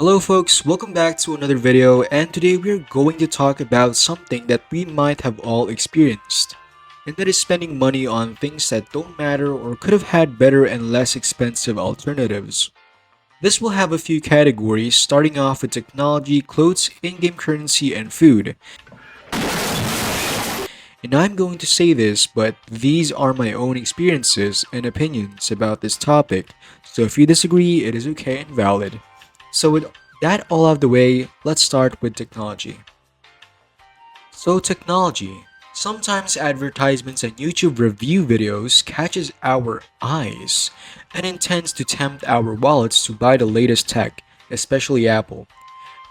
Hello folks, welcome back to another video, and today we're going to talk about something that we might have all experienced. And that is spending money on things that don't matter or could have had better and less expensive alternatives. This will have a few categories, starting off with technology, clothes, in-game currency, and food. And I'm going to say this, but these are my own experiences and opinions about this topic, so if you disagree, it is okay and valid. So with that all out of the way, let's start with technology. So technology. Sometimes advertisements and YouTube review videos catches our eyes and intends to tempt our wallets to buy the latest tech, especially Apple.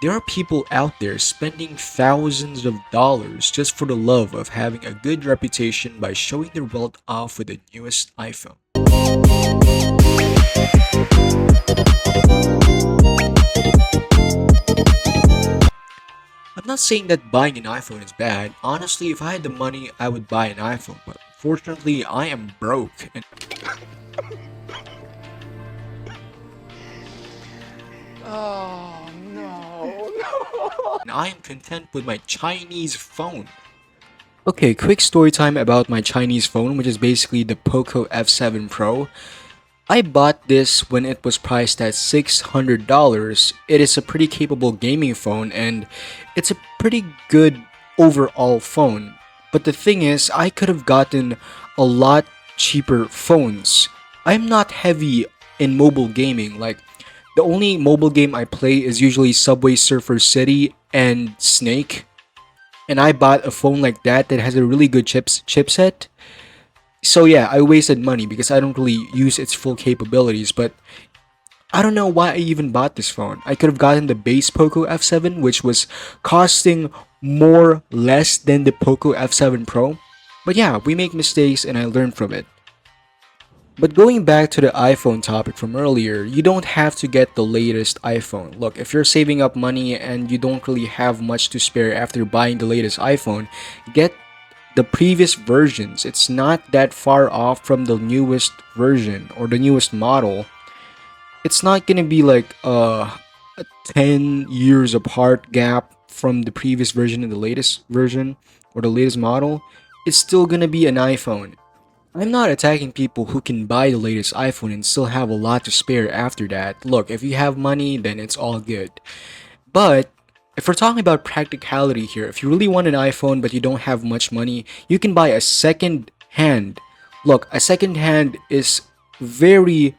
There are people out there spending thousands of dollars just for the love of having a good reputation by showing their wealth off with the newest iPhone. I'm not saying that buying an iPhone is bad. Honestly, if I had the money, I would buy an iPhone, but fortunately, I am broke and Oh no, I am content with my Chinese phone. Okay, quick story time about my Chinese phone, which is basically the Poco F7 Pro. I bought this when it was priced at $600. It is a pretty capable gaming phone and it's a pretty good overall phone. But the thing is, I could have gotten a lot cheaper phones. I'm not heavy in mobile gaming. Like, the only mobile game I play is usually Subway Surfer City and Snake. And I bought a phone like that has a really good chipset. So yeah, I wasted money because I don't really use its full capabilities, but I don't know why I even bought this phone. I could have gotten the base Poco F7, which was costing more less than the Poco F7 Pro. But yeah, we make mistakes and I learned from it. But going back to the iPhone topic from earlier, you don't have to get the latest iPhone. Look, if you're saving up money and you don't really have much to spare after buying the latest iPhone, get the previous versions. It's not that far off from the newest version or the newest model. It's not gonna be like a 10 years apart gap from the previous version and the latest version or the latest model. It's still gonna be an iPhone. I'm not attacking people who can buy the latest iPhone and still have a lot to spare after that. Look, if you have money, then it's all good. But if we're talking about practicality here, if you really want an iPhone but you don't have much money, you can buy a second hand. Look, a second hand is very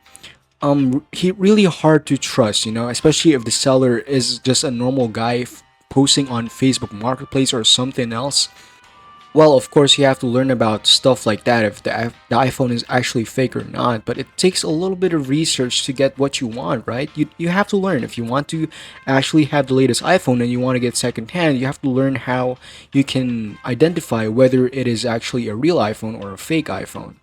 really hard to trust, especially if the seller is just a normal guy posting on Facebook Marketplace or something else. Well, of course, you have to learn about stuff like that if the iPhone is actually fake or not, but it takes a little bit of research to get what you want, right? You have to learn. If you want to actually have the latest iPhone and you want to get secondhand, you have to learn how you can identify whether it is actually a real iPhone or a fake iPhone.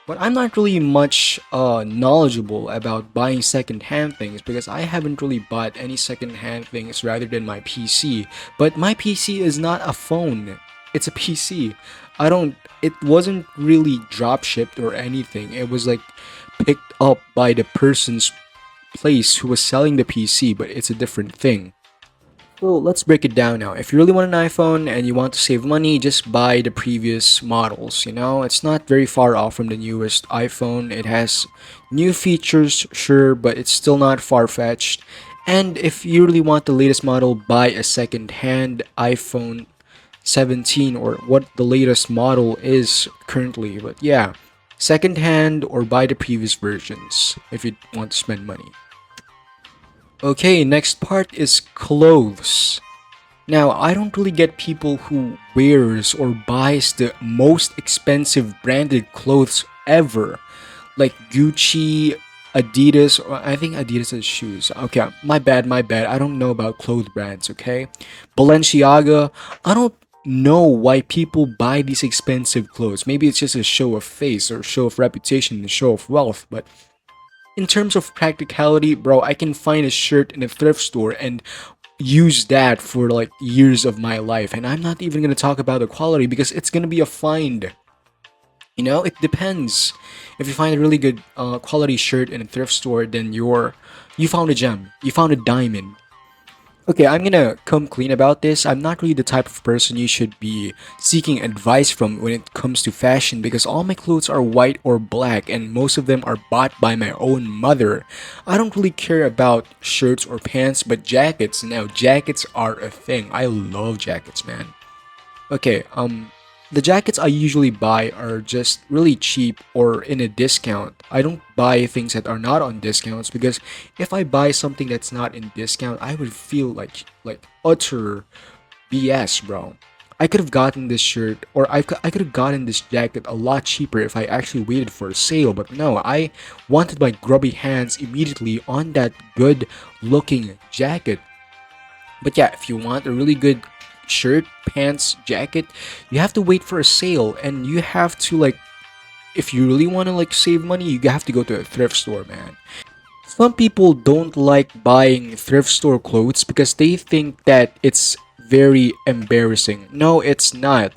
But I'm not really much knowledgeable about buying secondhand things because I haven't really bought any secondhand things rather than my PC. But my PC is not a phone, it's a PC. It wasn't really drop shipped or anything. It was like picked up by the person's place who was selling the PC, but it's a different thing. So let's break it down now. If you really want an iPhone and you want to save money, just buy the previous models. It's not very far off from the newest iPhone. It has new features, sure, but it's still not far fetched. And if you really want the latest model, buy a second hand iPhone 17 or what the latest model is currently. But yeah, second hand or buy the previous versions if you want to spend money. Okay, next part is clothes. Now, I don't really get people who wears or buys the most expensive branded clothes ever, like Gucci, Adidas, or I think Adidas is shoes. Okay, my bad, my bad. I don't know about clothes brands, okay? Balenciaga. I don't know why people buy these expensive clothes. Maybe it's just a show of face or show of reputation and show of wealth, but in terms of practicality, bro, I can find a shirt in a thrift store and use that for like years of my life. And I'm not even gonna talk about the quality because it's gonna be a find. You know, it depends. If you find a really good quality shirt in a thrift store, then you found a gem. You found a diamond. Okay, I'm gonna come clean about this. I'm not really the type of person you should be seeking advice from when it comes to fashion because all my clothes are white or black and most of them are bought by my own mother. I don't really care about shirts or pants, but jackets. Now, jackets are a thing. I love jackets, man. Okay, the jackets I usually buy are just really cheap or in a discount. I don't buy things that are not on discounts because if I buy something that's not in discount, I would feel like utter BS, bro. I could have gotten this shirt or I could have gotten this jacket a lot cheaper if I actually waited for a sale, but no, I wanted my grubby hands immediately on that good looking jacket. But yeah, if you want a really good shirt, pants, jacket, you have to wait for a sale and you have to like if you really want to like save money, you have to go to a thrift store, man. Some people don't like buying thrift store clothes because they think that it's very embarrassing. No, it's not.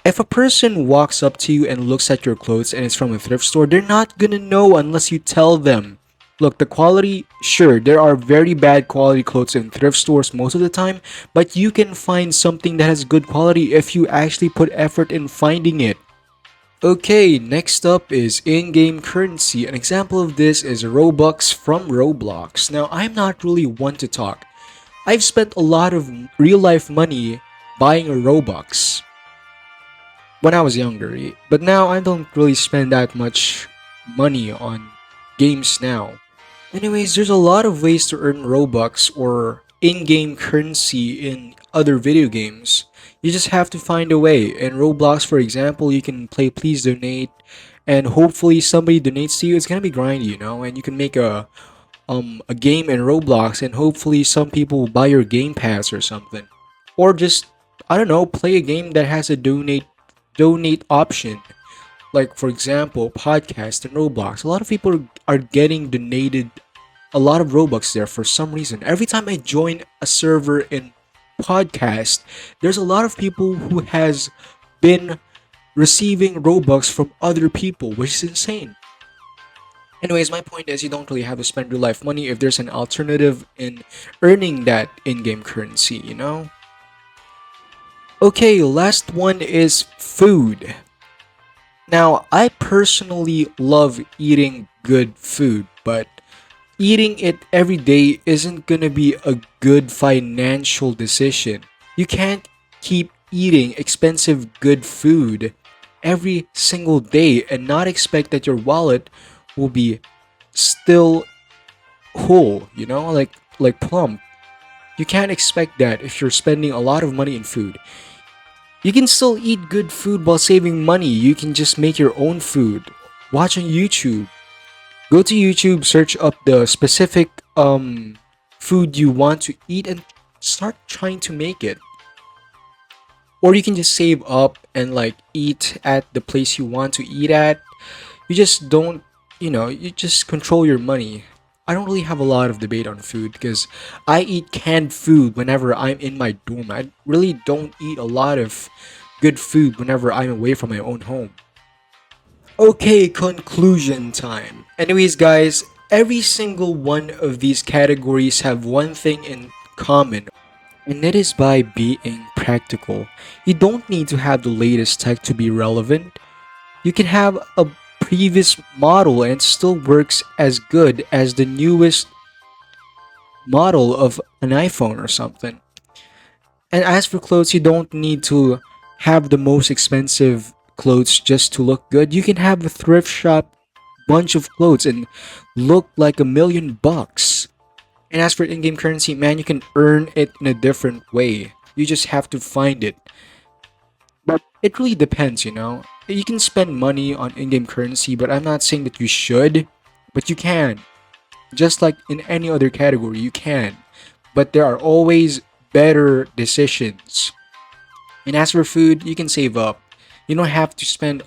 If a person walks up to you and looks at your clothes and it's from a thrift store, they're not gonna know unless you tell them. Look, the quality, sure, there are very bad quality clothes in thrift stores most of the time, but you can find something that has good quality if you actually put effort in finding it. Okay, next up is in-game currency. An example of this is Robux from Roblox. Now, I'm not really one to talk. I've spent a lot of real-life money buying a Robux when I was younger. But now I don't really spend that much money on games now. Anyways, there's a lot of ways to earn Robux or in-game currency in other video games. You just have to find a way. In Roblox, for example, you can play Please Donate, and hopefully somebody donates to you. It's gonna be grindy, you know, and you can make a game in Roblox, and hopefully some people will buy your Game Pass or something, or just I don't know, play a game that has a donate option. Like for example, podcast and Roblox. A lot of people are getting donated a lot of Robux there for some reason. Every time I join a server in podcast, there's a lot of people who has been receiving Robux from other people, which is insane. Anyways, my point is you don't really have to spend real life money if there's an alternative in earning that in-game currency, you know? Okay, last one is food. Now, I personally love eating good food, but eating it every day isn't gonna be a good financial decision. You can't keep eating expensive good food every single day and not expect that your wallet will be still whole, you know, like plump. You can't expect that if you're spending a lot of money in food. You can still eat good food while saving money. You can just make your own food. Watch on YouTube. Go to YouTube, search up the specific food you want to eat and start trying to make it. Or you can just save up and like eat at the place you want to eat at. You just don't, you just control your money. I don't really have a lot of debate on food because I eat canned food whenever I'm in my dorm. I really don't eat a lot of good food whenever I'm away from my own home. Okay, conclusion time. Anyways, guys, every single one of these categories have one thing in common, and that is by being practical. You don't need to have the latest tech to be relevant. You can have a previous model and it still works as good as the newest model of an iPhone or something. And as for clothes, you don't need to have the most expensive clothes just to look good. You can have a thrift shop bunch of clothes and look like $1,000,000. And as for in-game currency, man, you can earn it in a different way. You just have to find it. But it really depends, you know. You can spend money on in-game currency, but I'm not saying that you should, but you can. Just like in any other category, you can. But there are always better decisions. And as for food, you can save up. You don't have to spend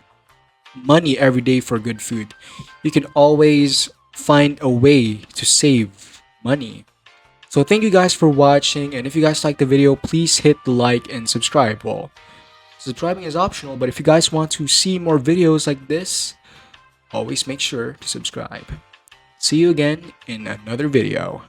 money every day for good food. You can always find a way to save money. So thank you guys for watching, and if you guys liked the video, please hit the like and subscribe. Well, Subscribing is optional, but if you guys want to see more videos like this, always make sure to subscribe. See you again in another video.